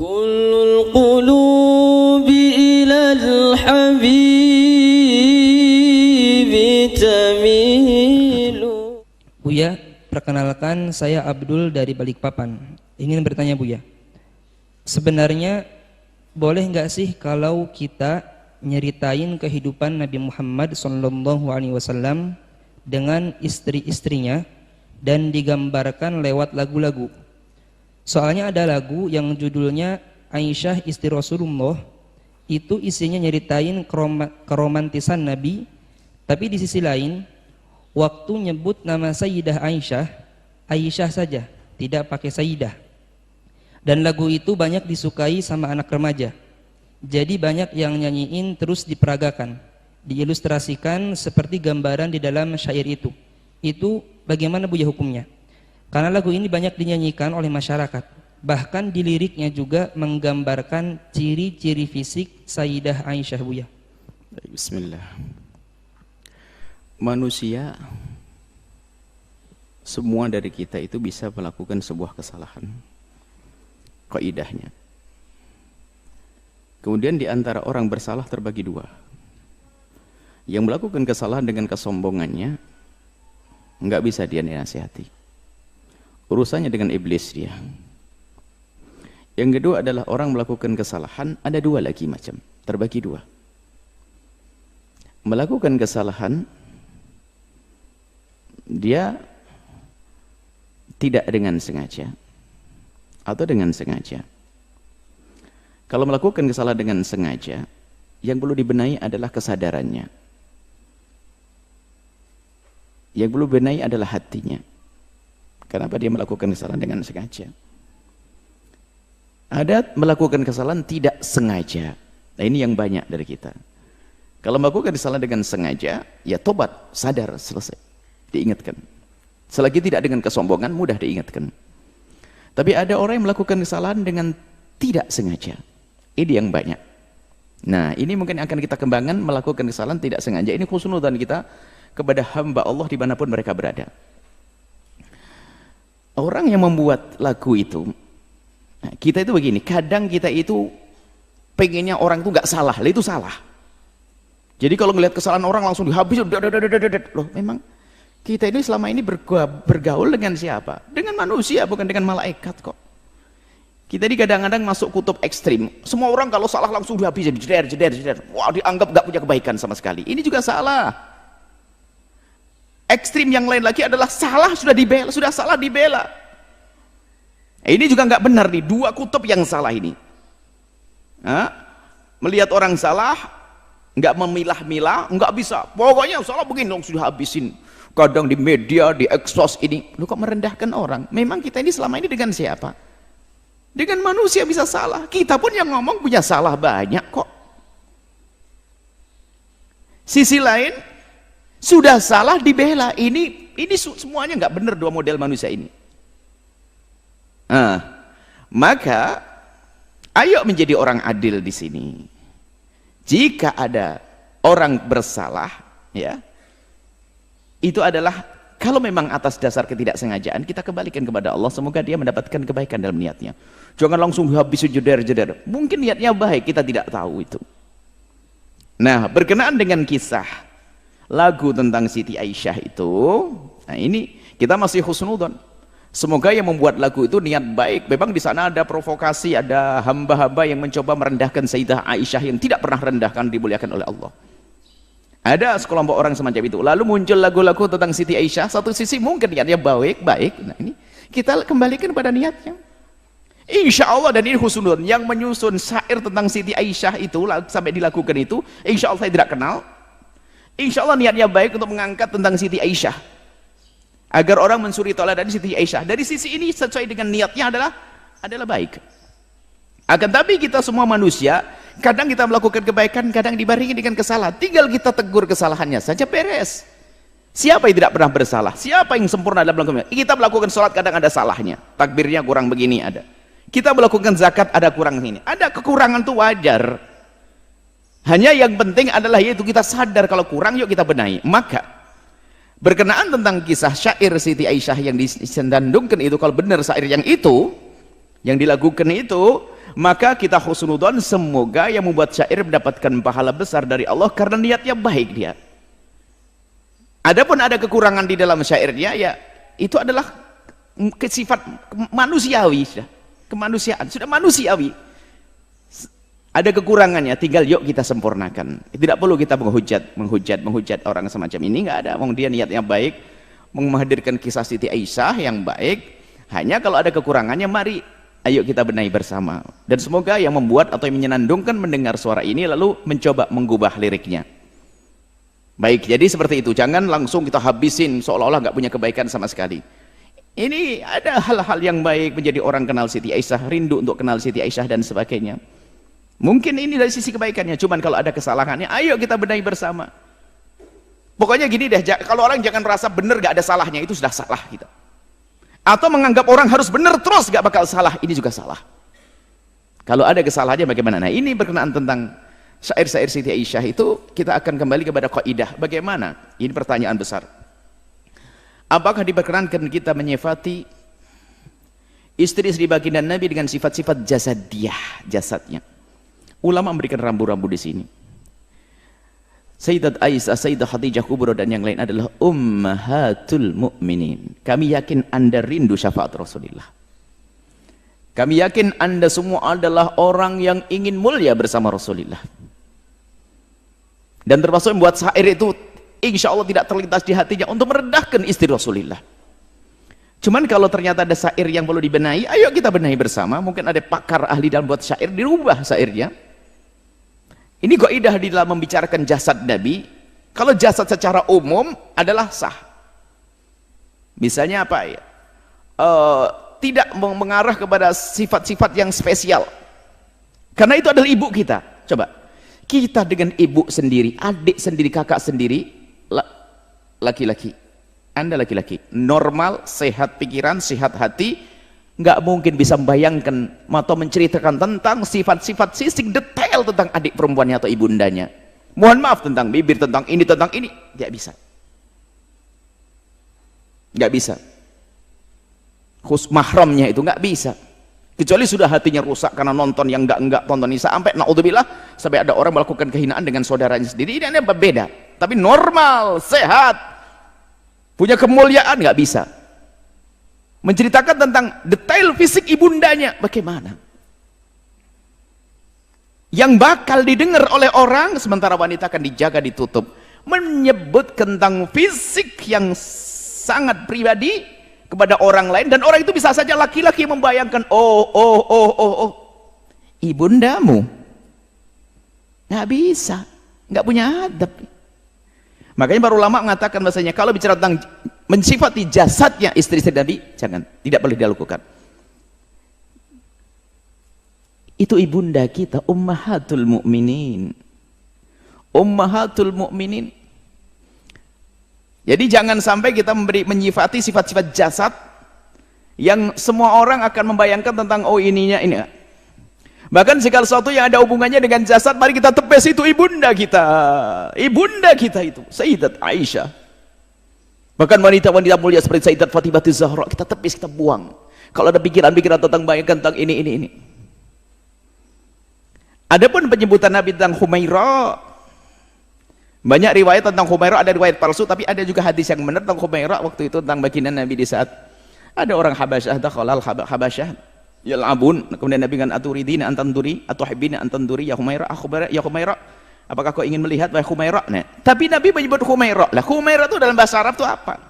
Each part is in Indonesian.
Kullul qulubi ilal habibi tamilu. Buya, perkenalkan saya Abdul dari Balikpapan. Ingin bertanya Buya, sebenarnya boleh nggak sih kalau kita nyeritain kehidupan Nabi Muhammad SAW dengan istri-istrinya dan digambarkan lewat lagu-lagu? Soalnya ada lagu yang judulnya Aisyah istri Rasulullah, itu isinya nyeritain keromantisan Nabi, tapi di sisi lain waktu nyebut nama Sayyidah Aisyah, Aisyah saja, tidak pakai Sayyidah. Dan lagu itu banyak disukai sama anak remaja. Jadi banyak yang nyanyiin terus diperagakan, diilustrasikan seperti gambaran di dalam syair itu. Itu bagaimana Buya hukumnya? Karena lagu ini banyak dinyanyikan oleh masyarakat. Bahkan di liriknya juga menggambarkan ciri-ciri fisik Sayyidah Aisyah Buya. Bismillah. Manusia, semua dari kita itu bisa melakukan sebuah kesalahan. Kaidahnya. Kemudian di antara orang bersalah terbagi dua. Yang melakukan kesalahan dengan kesombongannya, enggak bisa dia nasihati. Urusannya dengan iblis dia. Yang kedua adalah orang melakukan kesalahan, ada dua lagi macam, terbagi dua. Melakukan kesalahan, dia tidak dengan sengaja atau dengan sengaja. Kalau melakukan kesalahan dengan sengaja, yang perlu dibenahi adalah kesadarannya. Yang perlu dibenahi adalah hatinya. Kenapa dia melakukan kesalahan dengan sengaja? Ada melakukan kesalahan tidak sengaja. Nah ini yang banyak dari kita. Kalau melakukan kesalahan dengan sengaja, ya tobat, sadar, selesai. Diingatkan. Selagi tidak dengan kesombongan, mudah diingatkan. Tapi ada orang yang melakukan kesalahan dengan tidak sengaja. Ini yang banyak. Nah ini mungkin akan kita kembangkan, melakukan kesalahan tidak sengaja. Ini khusnudzan kita kepada hamba Allah dimanapun mereka berada. Orang yang membuat lagu itu, nah, kita itu begini, kadang kita itu pengennya orang itu nggak salah, itu salah. Jadi kalau ngelihat kesalahan orang langsung dihabis, loh memang kita ini selama ini bergaul dengan siapa? Dengan manusia, bukan dengan malaikat kok. Kita ini kadang-kadang masuk kutub ekstrim. Semua orang kalau salah langsung dihabis, jeder. Wah dianggap nggak punya kebaikan sama sekali. Ini juga salah. Ekstrim yang lain lagi adalah salah sudah dibela, sudah salah dibela. Ini juga nggak benar nih, dua kutub yang salah ini. Melihat orang salah, nggak memilah-milah, nggak bisa. Pokoknya salah begini dong sudah habisin. Kadang di media, di eksos ini, lu kok merendahkan orang? Memang kita ini selama ini dengan siapa? Dengan manusia bisa salah. Kita pun yang ngomong punya salah banyak kok. Sisi lain, sudah salah dibela. Ini semuanya nggak benar dua model manusia ini. Maka ayo menjadi orang adil di sini. Jika ada orang bersalah, ya, itu adalah kalau memang atas dasar ketidaksengajaan, kita kembalikan kepada Allah. Semoga dia mendapatkan kebaikan dalam niatnya. Jangan langsung habis jeder. Mungkin niatnya baik, kita tidak tahu itu. Nah, berkenaan dengan kisah lagu tentang Siti Aisyah itu, nah ini kita masih husnudzon. Semoga yang membuat lagu itu niat baik. Memang di sana ada provokasi, ada hamba-hamba yang mencoba merendahkan Sayyidah Aisyah yang tidak pernah rendahkan, dimuliakan oleh Allah. Ada sekelompok orang semacam itu. Lalu muncul lagu-lagu tentang Siti Aisyah. Satu sisi mungkin niatnya baik. Nah ini kita kembalikan pada niatnya. Insya Allah, dan ini husnudzon yang menyusun syair tentang Siti Aisyah itu sampai dilakukan itu, insya Allah saya tidak kenal. Insya Allah niatnya baik untuk mengangkat tentang Siti Aisyah agar orang mensuri teladan Siti Aisyah. Dari sisi ini sesuai dengan niatnya adalah baik. Akan tapi kita semua manusia, kadang kita melakukan kebaikan, kadang dibarengi dengan kesalahan. Tinggal kita tegur kesalahannya saja, beres. Siapa yang tidak pernah bersalah? Siapa yang sempurna dalam melakukan? Kita melakukan sholat kadang ada salahnya, takbirnya kurang begini ada. Kita melakukan zakat ada kurang ini, ada kekurangan itu wajar. Hanya yang penting adalah yaitu kita sadar kalau kurang, yuk kita benahi. Maka berkenaan tentang kisah syair Siti Aisyah yang disandungkan itu, kalau benar syair yang itu yang dilakukan itu, maka kita husnudzon semoga yang membuat syair mendapatkan pahala besar dari Allah karena niatnya baik dia. Adapun ada kekurangan di dalam syairnya, ya itu adalah sifat manusiawi, sudah kemanusiaan, sudah manusiawi. Ada kekurangannya, tinggal yuk kita sempurnakan. Tidak perlu kita menghujat orang semacam ini, nggak ada. Wong dia niatnya baik, menghadirkan kisah Siti Aisyah yang baik. Hanya kalau ada kekurangannya, mari ayo kita benahi bersama. Dan semoga yang membuat atau yang menyenandungkan mendengar suara ini lalu mencoba mengubah liriknya. Baik, jadi seperti itu. Jangan langsung kita habisin seolah-olah nggak punya kebaikan sama sekali. Ini ada hal-hal yang baik, menjadi orang kenal Siti Aisyah, rindu untuk kenal Siti Aisyah dan sebagainya. Mungkin ini dari sisi kebaikannya, cuman kalau ada kesalahannya, ayo kita benahi bersama. Pokoknya gini deh, kalau orang jangan merasa benar gak ada salahnya, itu sudah salah kita. Atau menganggap orang harus benar terus gak bakal salah, ini juga salah. Kalau ada kesalahannya bagaimana? Nah, ini berkenaan tentang syair-syair Siti Aisyah itu, kita akan kembali kepada kaidah. Bagaimana? Ini pertanyaan besar. Apakah diperkenankan kita menyifati istri-istri baginda Nabi dengan sifat-sifat jasadiyah, jasadnya? Ulama memberikan rambu-rambu di sini. Sayyidat Aisyah, Sayyidah Khadijah Kubra dan yang lain adalah ummahatul mu'minin. Kami yakin Anda rindu syafaat Rasulullah. Kami yakin Anda semua adalah orang yang ingin mulia bersama Rasulullah. Dan termasuk membuat syair itu insya Allah tidak terlintas di hatinya untuk merendahkan istri Rasulullah. Cuman kalau ternyata ada syair yang perlu dibenahi, ayo kita benahi bersama. Mungkin ada pakar ahli dalam buat syair, dirubah syairnya. Ini kaidah di dalam membicarakan jasad Nabi. Kalau jasad secara umum adalah sah. Misalnya apa ya? Tidak mengarah kepada sifat-sifat yang spesial. Karena itu adalah ibu kita. Coba, kita dengan ibu sendiri, adik sendiri, kakak sendiri, laki-laki. Anda laki-laki, normal, sehat pikiran, sehat hati, nggak mungkin bisa membayangkan atau menceritakan tentang sifat-sifat sisik detail tentang adik perempuannya atau ibundanya. Mohon maaf, tentang bibir, tentang ini, nggak bisa. Nggak bisa. Mahramnya itu nggak bisa. Kecuali sudah hatinya rusak karena nonton yang enggak tonton ini, sampai naudzubillah, sampai ada orang melakukan kehinaan dengan saudaranya sendiri. Ini berbeda. Tapi normal, sehat, punya kemuliaan, nggak bisa. Menceritakan tentang detail fisik ibundanya bagaimana, yang bakal didengar oleh orang, sementara wanita akan dijaga, ditutup. Menyebut tentang fisik yang sangat pribadi kepada orang lain, dan orang itu bisa saja laki-laki membayangkan, oh ibundamu, nggak bisa, nggak punya adab. Makanya para ulama mengatakan bahasanya kalau bicara tentang mensifati jasadnya istri-istri Nabi, jangan, tidak boleh dilakukan. Itu ibunda kita, ummahatul mu'minin. Ummahatul mu'minin. Jadi jangan sampai kita menyifati sifat-sifat jasad yang semua orang akan membayangkan tentang ininya ini. Bahkan segala sesuatu yang ada hubungannya dengan jasad, mari kita tepes itu ibunda kita. Ibunda kita itu Sayyidat Aisyah. Bahkan wanita-wanita mulia seperti Sayyidat Fatimah Zahra, kita tepis, kita buang. Kalau ada pikiran-pikiran tentang bayangkan tentang ini. Adapun penyebutan Nabi tentang Humaira, banyak riwayat tentang Humaira, ada riwayat palsu, tapi ada juga hadis yang benar tentang Humaira waktu itu tentang baginda Nabi di saat ada orang Habasyah, dakhalal Habasyah yal'abun, kemudian Nabi kan aturidina antanduri atau hibina antanduri ya Humaira, ya Humaira, apakah kau ingin melihat wahai Humaira? Nah, tapi Nabi menyebut Humaira. Lah Humaira itu dalam bahasa Arab itu apa?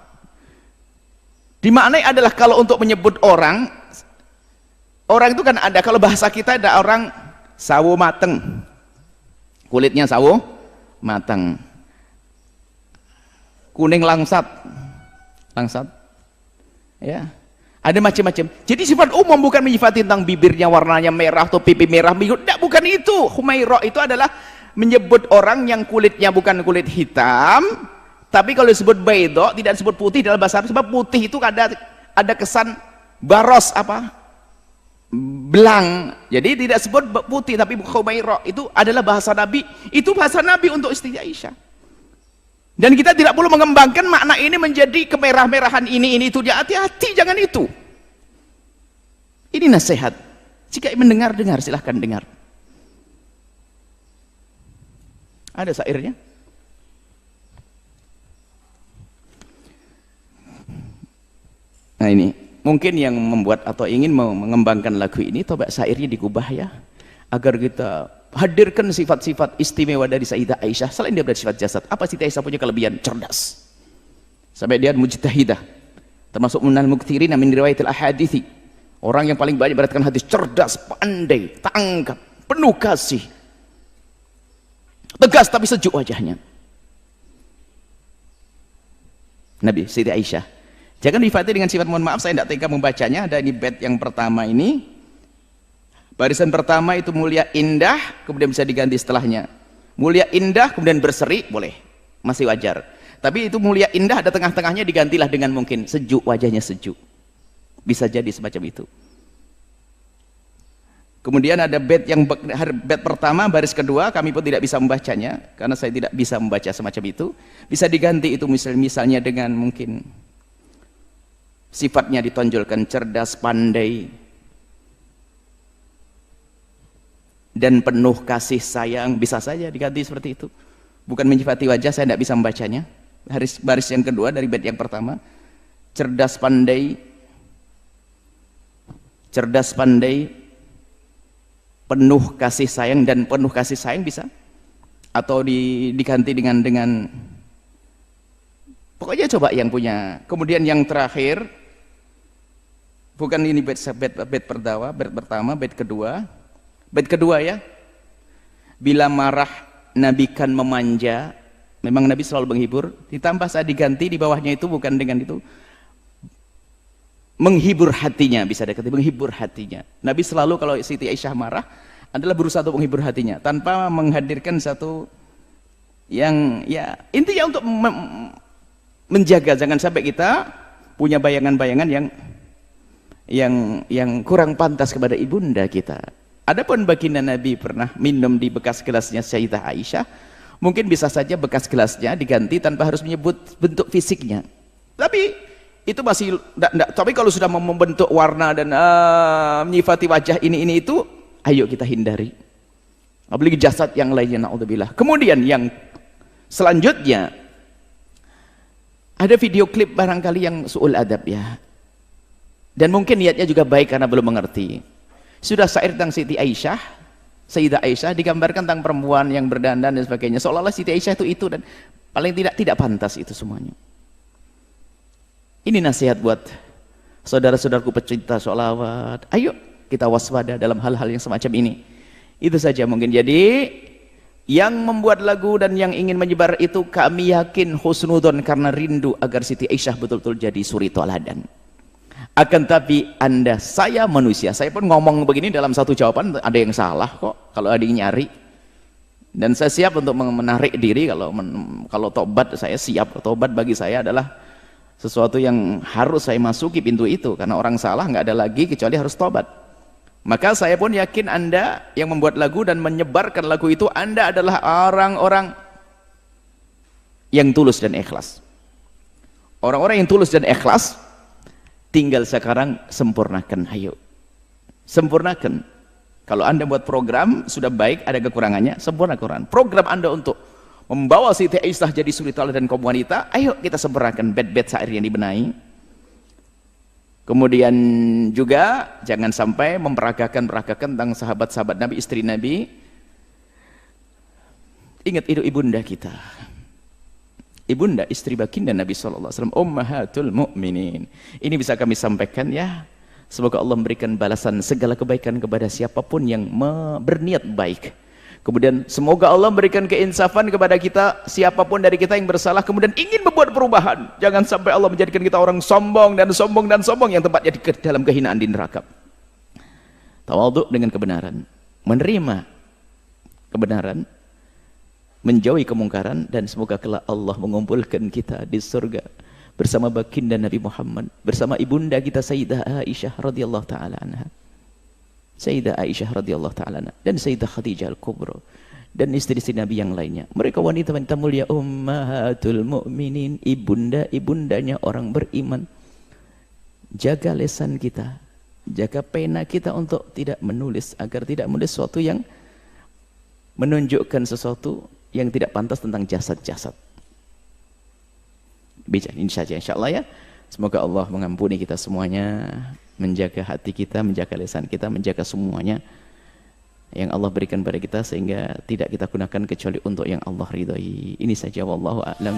Dimaknai adalah kalau untuk menyebut orang itu kan ada, kalau bahasa kita ada orang sawo mateng, kulitnya sawo mateng, kuning langsat ya, ada macam-macam. Jadi sifat umum bukan menyifati tentang bibirnya warnanya merah atau pipi merah, tidak, bukan itu. Humaira itu adalah menyebut orang yang kulitnya bukan kulit hitam, tapi kalau disebut baydo tidak disebut putih dalam bahasa Arab, sebab putih itu ada kesan baros belang, jadi tidak sebut putih. Tapi Humaira itu adalah bahasa Nabi, itu bahasa Nabi untuk istri Aisyah. Dan kita tidak perlu mengembangkan makna ini menjadi kemerah-merahan ini itu dia, hati-hati, jangan itu. Ini nasihat. Jika mendengar silahkan dengar. Ada syairnya? Nah ini mungkin yang membuat atau ingin mengembangkan lagu ini, coba syairnya digubah ya, agar kita hadirkan sifat-sifat istimewa dari Sayyidah Aisyah. Selain dia bersifat jasad, apa Sayyidah Aisyah punya kelebihan? Cerdas. Sampai dia mujtahidah, termasuk minal muktsirin min riwayatil ahadithi, orang yang paling banyak beratkan hadis, cerdas, pandai, tanggap, penuh kasih, tegas tapi sejuk wajahnya. Nabi Sayyidah Aisyah. Jangan difati dengan sifat, mohon maaf saya tidak tega membacanya. Ada ini bait yang pertama ini, barisan pertama itu mulia indah, kemudian bisa diganti setelahnya mulia indah kemudian berseri, boleh, masih wajar. Tapi itu mulia indah ada tengah-tengahnya, digantilah dengan mungkin sejuk, wajahnya sejuk, bisa jadi semacam itu. Kemudian ada bait yang bait pertama baris kedua, kami pun tidak bisa membacanya karena saya tidak bisa membaca semacam itu. Bisa diganti itu misalnya dengan mungkin sifatnya ditonjolkan cerdas, pandai, dan penuh kasih sayang, bisa saja diganti seperti itu. Bukan menyifati wajah, saya tidak bisa membacanya. Baris yang kedua dari bait yang pertama, cerdas pandai, penuh kasih sayang, dan penuh kasih sayang bisa, atau diganti dengan pokoknya coba yang punya. Kemudian yang terakhir, bukan ini bait pertama, bait kedua ya. Bila marah Nabi kan memanja, memang Nabi selalu menghibur, ditambah saat diganti di bawahnya itu bukan dengan itu, menghibur hatinya, bisa dikatakan menghibur hatinya. Nabi selalu kalau Siti Aisyah marah adalah berusaha untuk menghibur hatinya tanpa menghadirkan satu yang ya intinya untuk menjaga jangan sampai kita punya bayangan-bayangan yang kurang pantas kepada ibunda kita. Adapun baginda Nabi pernah minum di bekas gelasnya Sayyidah Aisyah, mungkin bisa saja bekas gelasnya diganti tanpa harus menyebut bentuk fisiknya. Tapi itu masih tapi kalau sudah membentuk warna dan menyifati wajah ini itu, ayo kita hindari. Apalagi jasad yang lainnya, naudzubillah. Kemudian yang selanjutnya ada video klip barangkali yang su'ul adab ya. Dan mungkin niatnya juga baik karena belum mengerti. Sudah syair tentang Siti Aisyah, Sayyidah Aisyah, digambarkan tentang perempuan yang berdandan dan sebagainya, seolah-olah Siti Aisyah itu dan paling tidak pantas itu semuanya. Ini nasihat buat saudara-saudaraku pecinta sholawat, ayo kita waspada dalam hal-hal yang semacam ini. Itu saja mungkin. Jadi yang membuat lagu dan yang ingin menyebar itu, kami yakin husnudon karena rindu agar Siti Aisyah betul-betul jadi suri toladan. Akan tapi saya manusia, saya pun ngomong begini dalam satu jawaban ada yang salah kok kalau ada yang nyari, dan saya siap untuk menarik diri. Kalau tobat, saya siap. Tobat bagi saya adalah sesuatu yang harus saya masuki pintu itu, karena orang salah nggak ada lagi kecuali harus tobat. Maka saya pun yakin Anda yang membuat lagu dan menyebarkan lagu itu, Anda adalah orang-orang yang tulus dan ikhlas. Orang-orang yang tulus dan ikhlas, tinggal sekarang sempurnakan, ayo sempurnakan. Kalau Anda buat program sudah baik, ada kekurangannya, sempurnakan program Anda untuk membawa Siti Aisyah jadi suri teladan kaum wanita. Ayo kita sempurnakan bait-bait syair yang dibenahi. Kemudian juga jangan sampai memperagakan tentang sahabat-sahabat Nabi, istri Nabi. Ingat itu ibunda kita, ibunda istri baginda Nabi SAW, ummahatul mu'minin. Ini bisa kami sampaikan ya. Semoga Allah memberikan balasan segala kebaikan kepada siapapun yang berniat baik. Kemudian semoga Allah memberikan keinsafan kepada kita, siapapun dari kita yang bersalah kemudian ingin membuat perubahan. Jangan sampai Allah menjadikan kita orang sombong yang tempatnya di dalam kehinaan di neraka. Tawadhu dengan kebenaran, menerima kebenaran, menjauhi kemungkaran, dan semoga kelak Allah mengumpulkan kita di surga bersama baginda Nabi Muhammad, bersama ibunda kita Sayyidah Aisyah radhiyallahu taala anha, Sayyidah Aisyah radhiyallahu taala anha, dan Sayyidah Khadijah al-Kubra, dan istri-istri Nabi yang lainnya. Mereka wanita-wanita mulia, ummahatul mu'minin, ibunda-ibundanya orang beriman. Jaga lisan kita, Jaga pena kita untuk tidak menulis, agar tidak menulis sesuatu yang menunjukkan sesuatu yang tidak pantas tentang jasad-jasad. Ini saja insyaallah ya. Semoga Allah mengampuni kita semuanya, menjaga hati kita, menjaga lisan kita, menjaga semuanya yang Allah berikan pada kita, sehingga tidak kita gunakan kecuali untuk yang Allah ridhai. Ini saja, wallahu a'lam.